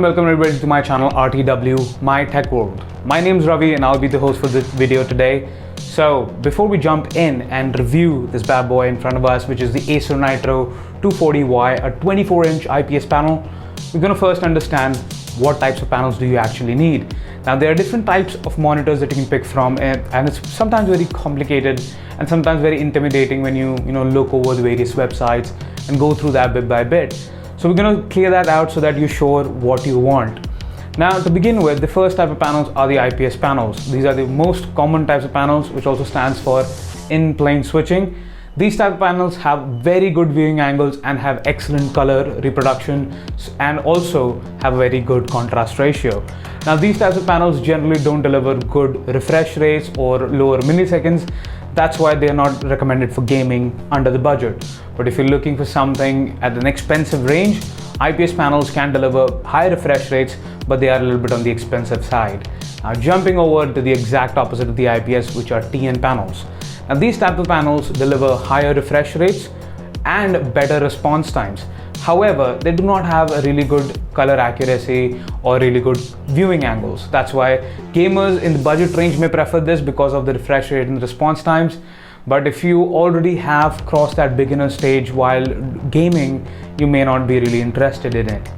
and welcome everybody to my channel RTW My Tech World. My name is Ravi and I'll be the host for this video today. So before we jump in and review this bad boy in front of us, which is the Acer Nitro 240Y, a 24-inch IPS panel, we're going to first understand what types of panels do you actually need. Now there are different types of monitors that you can pick from, and it's sometimes very complicated and sometimes very intimidating when you look over the various websites and go through that bit by bit. So we're going to clear that out so that you're sure what you want. Now to begin with, the first type of panels are the IPS panels. These are the most common types of panels, which also stands for in-plane switching. These type of panels have very good viewing angles and have excellent color reproduction and also have a very good contrast ratio. Now these types of panels generally don't deliver good refresh rates or lower milliseconds. That's why they are not recommended for gaming under the budget. But if you're looking for something at an expensive range, IPS panels can deliver high refresh rates, but they are a little bit on the expensive side. Now jumping over to the exact opposite of the IPS, which are TN panels. Now these type of panels deliver higher refresh rates and better response times. However, they do not have a really good color accuracy or really good viewing angles. That's why gamers in the budget range may prefer this because of the refresh rate and the response times. But if you already have crossed that beginner stage while gaming, you may not be really interested in it.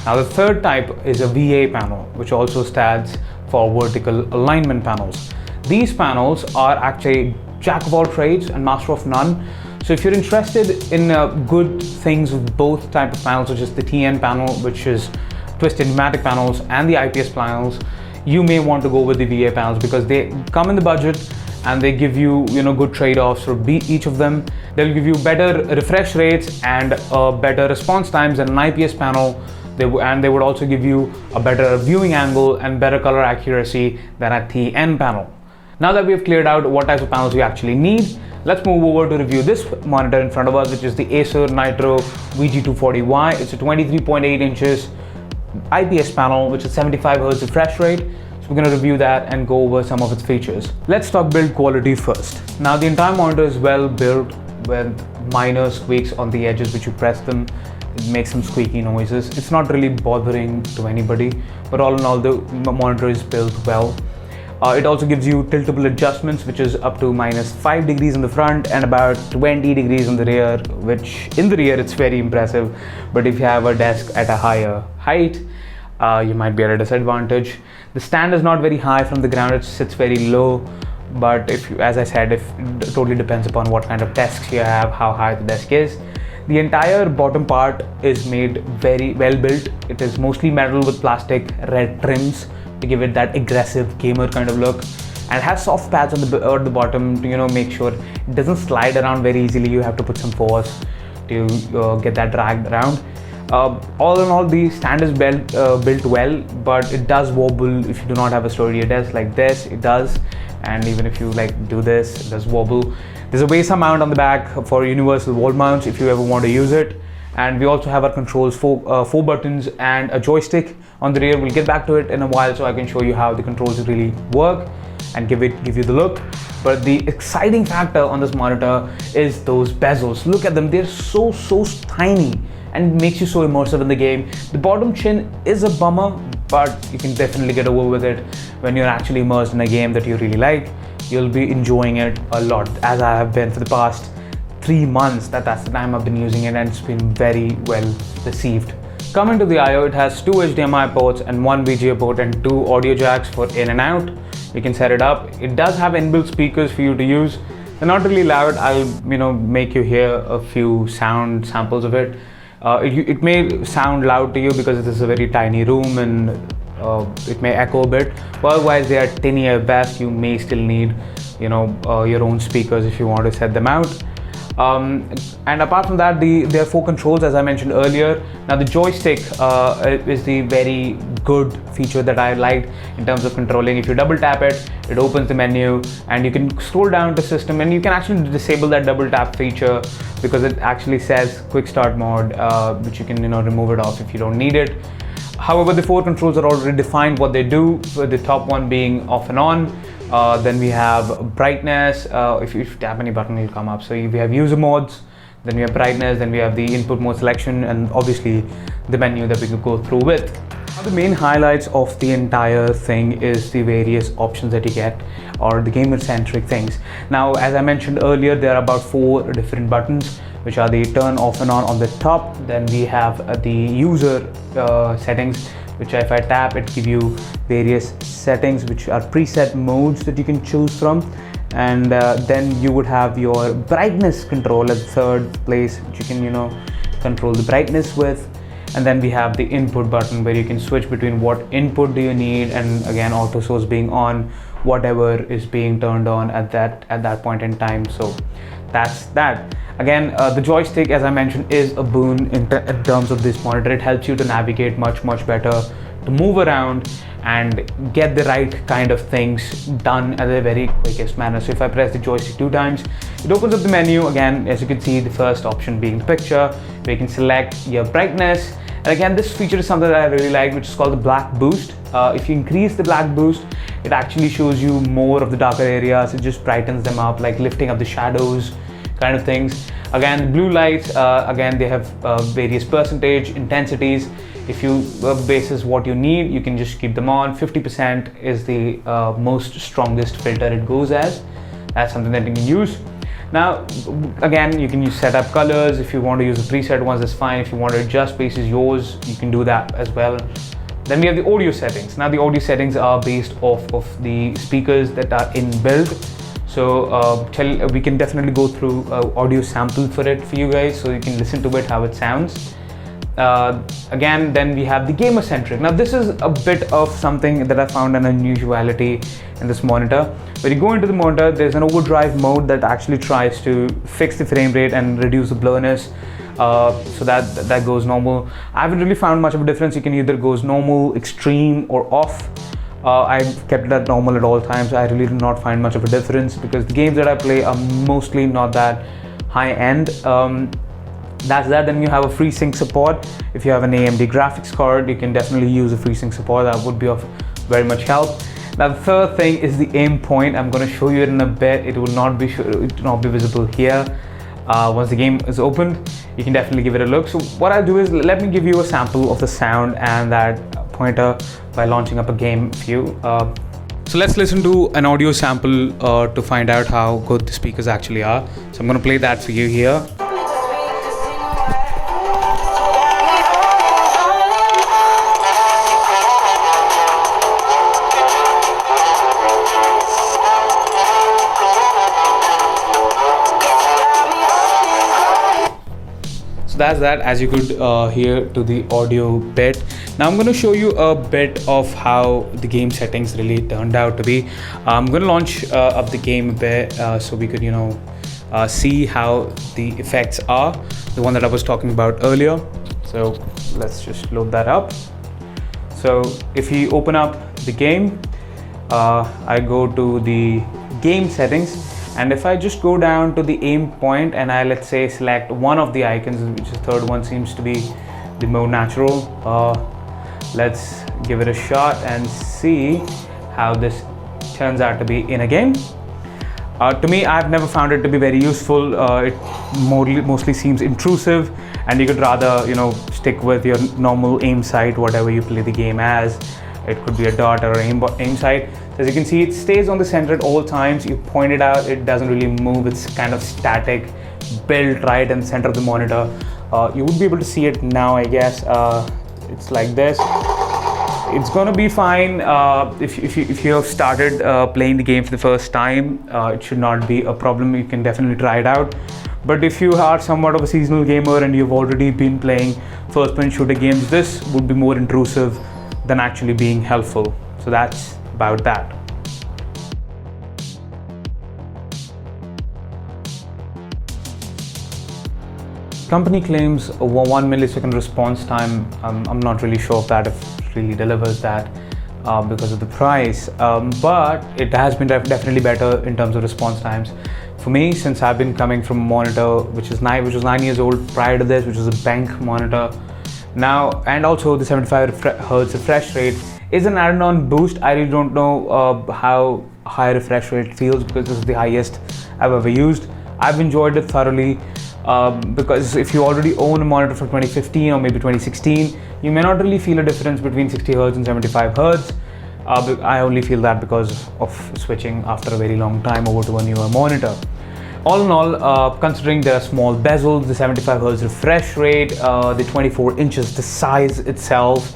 Now the third type is a VA panel, which also stands for vertical alignment panels. These panels are actually jack of all trades and master of none. So if you're interested in good things with both type of panels, such as the TN panel, which is twisted pneumatic panels, and the IPS panels, you may want to go with the VA panels because they come in the budget and they give you good trade-offs for each of them. They'll give you better refresh rates and better response times than an IPS panel. They would also give you a better viewing angle and better color accuracy than a TN panel. Now that we have cleared out what types of panels we actually need, let's move over to review this monitor in front of us, which is the Acer Nitro VG240Y. It's a 23.8 inches IPS panel, which is 75 Hz refresh rate. So we're going to review that and go over some of its features. Let's talk build quality first. Now the entire monitor is well built with minor squeaks on the edges, which you press them. It makes some squeaky noises. It's not really bothering to anybody, but all in all, the monitor is built well. It also gives you tiltable adjustments, which is up to -5 degrees in the front and about 20 degrees in the rear, which in the rear it's very impressive. But if you have a desk at a higher height, you might be at a disadvantage. The stand is not very high from the ground, it sits very low. But as I said, it totally depends upon what kind of desks you have, how high the desk is. The entire bottom part is made very well built. It is mostly metal with plastic red trims to give it that aggressive gamer kind of look, and has soft pads on the bottom to make sure it doesn't slide around very easily. You have to put some force to get that dragged around. All in all, the stand is built well, but it does wobble if you do not have a sturdier desk like this. It does, and even if you do this, it does wobble. There's a VESA mount on the back for universal wall mounts if you ever want to use it. And we also have our controls, four buttons and a joystick on the rear. We'll get back to it in a while so I can show you how the controls really work and give you the look. But the exciting factor on this monitor is those bezels. Look at them, they're so tiny and makes you so immersive in the game. The bottom chin is a bummer, but you can definitely get over with it when you're actually immersed in a game that you really like. You'll be enjoying it a lot, as I have been for the past 3 months. That's the time I've been using it, and it's been very well received. Coming to the I/O, it has 2 HDMI ports and 1 VGA port and 2 audio jacks for in and out. You can set it up. It does have inbuilt speakers for you to use. They're not really loud. I'll make you hear a few sound samples of it. It may sound loud to you because it is a very tiny room and it may echo a bit. But otherwise, they are tinny at best. You may still need your own speakers if you want to set them out. And apart from that, there are 4 controls, as I mentioned earlier. Now the joystick is the very good feature that I liked in terms of controlling. If you double tap it, it opens the menu and you can scroll down to system, and you can actually disable that double tap feature because it actually says quick start mode, which you can remove it off if you don't need it. However, the 4 controls are already defined what they do, with the top one being off and on. Then we have brightness. If you tap any button, it'll come up. So we have user modes, then we have brightness, then we have the input mode selection, and obviously the menu that we could go through with. The main highlights of the entire thing is the various options that you get, or the gamer-centric things. Now, as I mentioned earlier, there are about 4 different buttons, which are the turn off and on the top. Then we have the user settings, which if I tap, it gives you various settings, which are preset modes that you can choose from. And then you would have your brightness control at the third place, which you can control the brightness with. And then we have the input button, where you can switch between what input do you need, and again, auto source being on, whatever is being turned on at that point in time. So that's that. Again, the joystick, as I mentioned, is a boon in terms of this monitor. It helps you to navigate much better, to move around and get the right kind of things done at a very quickest manner. So if I press the joystick 2 times, it opens up the menu. Again, as you can see, the first option being the picture, where you can select your brightness. And again, this feature is something that I really like, which is called the black boost. If you increase the black boost, it actually shows you more of the darker areas. It just brightens them up, like lifting up the shadows kind of things. Again, blue lights, again, they have various percentage intensities. If you basis what you need, you can just keep them on. 50% is the most strongest filter it goes as. That's something that you can use. Now, again, you can set up colors. If you want to use the preset ones, that's fine. If you want to adjust basis yours, you can do that as well. Then we have the audio settings. Now, the audio settings are based off of the speakers that are inbuilt. So we can definitely go through audio sample for you guys, so you can listen to it, how it sounds. Again, then we have the gamer centric. Now, this is a bit of something that I found an unusuality in this monitor. When you go into the monitor, there's an overdrive mode that actually tries to fix the frame rate and reduce the blurriness, so that goes normal. I haven't really found much of a difference. You can either goes normal, extreme, or off. I've kept it at normal at all times. I really do not find much of a difference, because the games that I play are mostly not that high end. That's that. Then you have a FreeSync support. If you have an AMD graphics card, you can definitely use a FreeSync support. That would be of very much help. Now, the third thing is the aim point. I'm going to show you it in a bit. It will not be visible here. Once the game is opened, you can definitely give it a look. So what I'll do is, let me give you a sample of the sound and that pointer by launching up a game view. So let's listen to an audio sample to find out how good the speakers actually are. So I'm going to play that for you here. So that's that, as you could hear to the audio bit. Now I'm going to show you a bit of how the game settings really turned out to be. I'm going to launch up the game a bit so we could see how the effects are, the one that I was talking about earlier. So let's just load that up. So if you open up the game, I go to the game settings. And if I just go down to the aim point and I, let's say, select one of the icons, which is the third one, seems to be the more natural. Let's give it a shot and see how this turns out to be in a game. To me, I've never found it to be very useful. It mostly seems intrusive, and you could rather, stick with your normal aim sight, whatever you play the game as. It could be a dot or aim sight. As you can see, it stays on the center at all times. You point it out, it doesn't really move. It's kind of static, built right in the center of the monitor. You would be able to see it now, I guess. It's like this. It's gonna be fine if you have started playing the game for the first time. It should not be a problem. You can definitely try it out. But if you are somewhat of a seasonal gamer and you've already been playing first-person shooter games, this would be more intrusive than actually being helpful. So that's about that. Company claims a 1 millisecond response time. I'm not really sure if it really delivers that because of the price, but it has been definitely better in terms of response times. For me, since I've been coming from a monitor which was 9 years old prior to this, which was a bank monitor now, and also the 75 Hz refresh rate is an added-on boost. I really don't know how high refresh rate feels, because this is the highest I've ever used. I've enjoyed it thoroughly. because if you already own a monitor for 2015 or maybe 2016, you may not really feel a difference between 60 Hz and 75 Hz. I only feel that because of switching after a very long time over to a newer monitor. All in all, considering their small bezels, the 75 Hz refresh rate, the 24 inches, the size itself,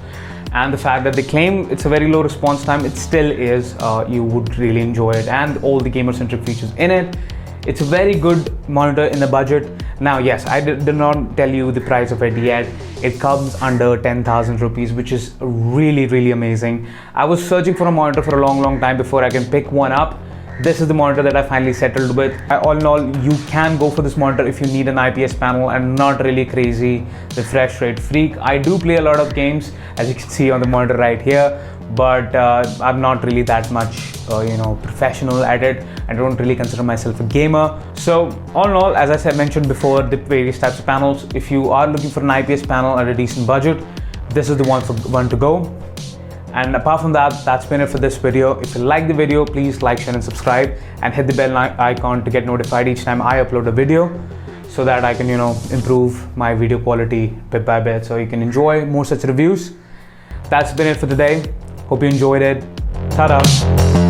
and the fact that they claim it's a very low response time, it still is. You would really enjoy it, and all the gamer-centric features in it. It's a very good monitor in the budget. Now, yes, I did not tell you the price of it yet. It comes under 10,000 rupees, which is really amazing. I was searching for a monitor for a long time before I can pick one up. This is the monitor that I finally settled with. All in all, you can go for this monitor if you need an IPS panel and not really crazy refresh rate freak. I do play a lot of games, as you can see on the monitor right here, but I'm not really that much professional at it. I don't really consider myself a gamer. So all in all, as I mentioned before, the various types of panels, if you are looking for an IPS panel at a decent budget, this is the one to go. And apart from that, that's been it for this video. If you like the video, please like, share and subscribe, and hit the bell icon to get notified each time I upload a video, so that I can improve my video quality bit by bit, so you can enjoy more such reviews. That's been it for today. Hope you enjoyed it. Ta-da.